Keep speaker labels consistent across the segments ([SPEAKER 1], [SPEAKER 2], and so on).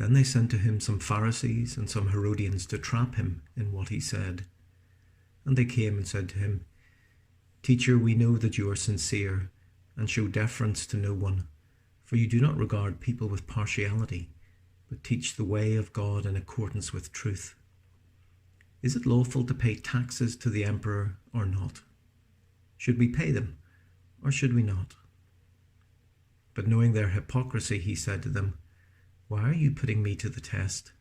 [SPEAKER 1] Then they sent to him some Pharisees and some Herodians to trap him in what he said. And they came and said to him, "Teacher, we know that you are sincere and show deference to no one, for you do not regard people with partiality, but teach the way of God in accordance with truth. Is it lawful to pay taxes to the emperor or not? Should we pay them or should we not?" But knowing their hypocrisy, he said to them, "Why are you putting me to the test?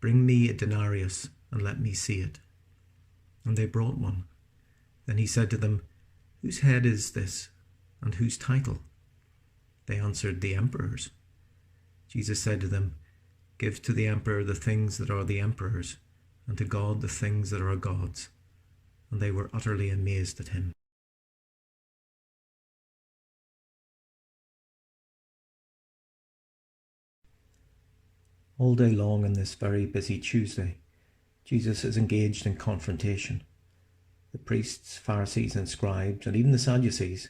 [SPEAKER 1] Bring me a denarius and let me see it." And they brought one. Then he said to them, "Whose head is this, and whose title?" They answered, "The emperor's." Jesus said to them, "Give to the emperor the things that are the emperor's, and to God the things that are God's." And they were utterly amazed at him. All day long on this very busy Tuesday, Jesus is engaged in confrontation. The priests, Pharisees and scribes, and even the Sadducees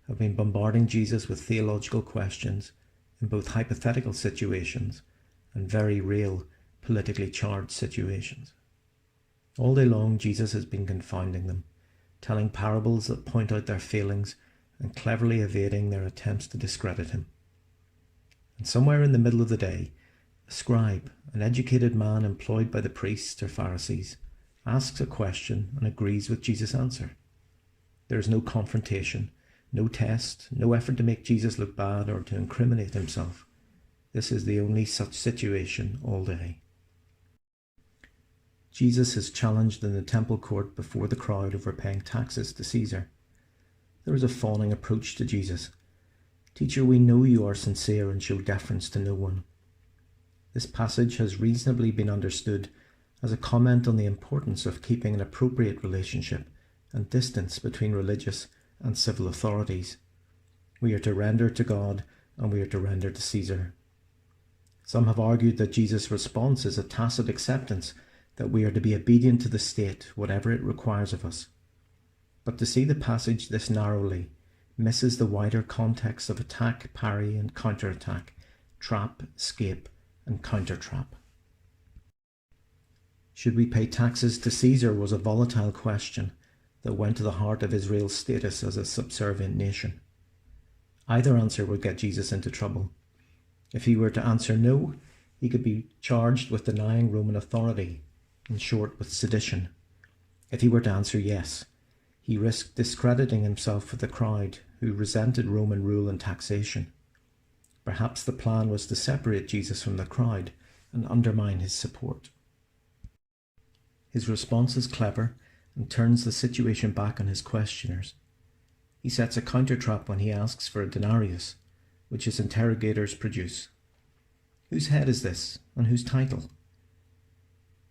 [SPEAKER 1] have been bombarding Jesus with theological questions in both hypothetical situations and very real, politically charged situations. All day long, Jesus has been confounding them, telling parables that point out their failings and cleverly evading their attempts to discredit him. And somewhere in the middle of the day, a scribe, an educated man employed by the priests or Pharisees, asks a question and agrees with Jesus' answer. There is no confrontation, no test, no effort to make Jesus look bad or to incriminate himself. This is the only such situation all day. Jesus is challenged in the temple court before the crowd over paying taxes to Caesar. There is a fawning approach to Jesus. "Teacher, we know you are sincere and show deference to no one." This passage has reasonably been understood as a comment on the importance of keeping an appropriate relationship and distance between religious and civil authorities. We are to render to God and we are to render to Caesar. Some have argued that Jesus' response is a tacit acceptance that we are to be obedient to the state, whatever it requires of us. But to see the passage this narrowly misses the wider context of attack, parry and counterattack, trap, escape and counter-trap. Should we pay taxes to Caesar was a volatile question that went to the heart of Israel's status as a subservient nation. Either answer would get Jesus into trouble. If he were to answer no, he could be charged with denying Roman authority, in short, with sedition. If he were to answer yes, he risked discrediting himself with the crowd who resented Roman rule and taxation. Perhaps the plan was to separate Jesus from the crowd and undermine his support. His response is clever and turns the situation back on his questioners. He sets a counter-trap when he asks for a denarius, which his interrogators produce. Whose head is this, and whose title?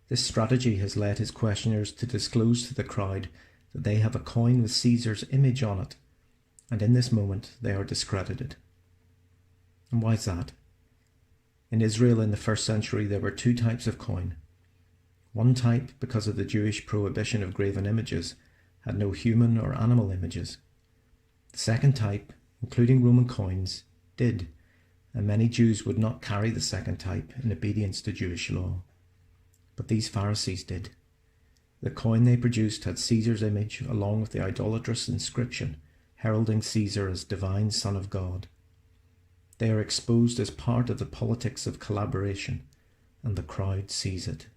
[SPEAKER 1] This strategy has led his questioners to disclose to the crowd that they have a coin with Caesar's image on it, and in this moment they are discredited. And why is that? In Israel in the first century there were two types of coin. One type, because of the Jewish prohibition of graven images, had no human or animal images. The second type, including Roman coins, did, and many Jews would not carry the second type in obedience to Jewish law. But these Pharisees did. The coin they produced had Caesar's image along with the idolatrous inscription heralding Caesar as divine Son of God. They are exposed as part of the politics of collaboration, and the crowd sees it.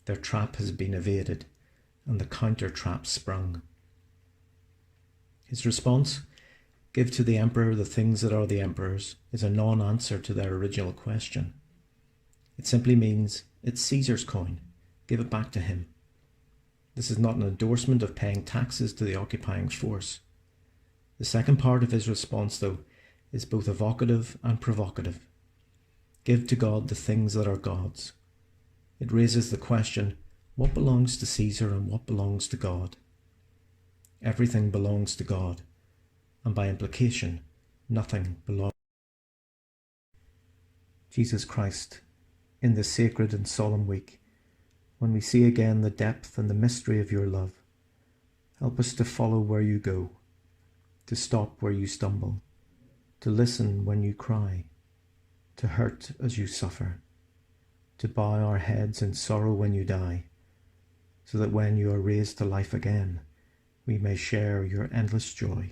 [SPEAKER 1] Their trap has been evaded, and the counter-trap sprung. His response, "Give to the emperor the things that are the emperor's," is a non-answer to their original question. It simply means, it's Caesar's coin, give it back to him. This is not an endorsement of paying taxes to the occupying force. The second part of his response, though, is both evocative and provocative. Give to God the things that are God's. It raises the question, what belongs to Caesar and what belongs to God? Everything belongs to God, and by implication, nothing belongs. Jesus Christ, in this sacred and solemn week, when we see again the depth and the mystery of your love, help us to follow where you go, to stop where you stumble, to listen when you cry, to hurt as you suffer, to bow our heads in sorrow when you die, so that when you are raised to life again, we may share your endless joy.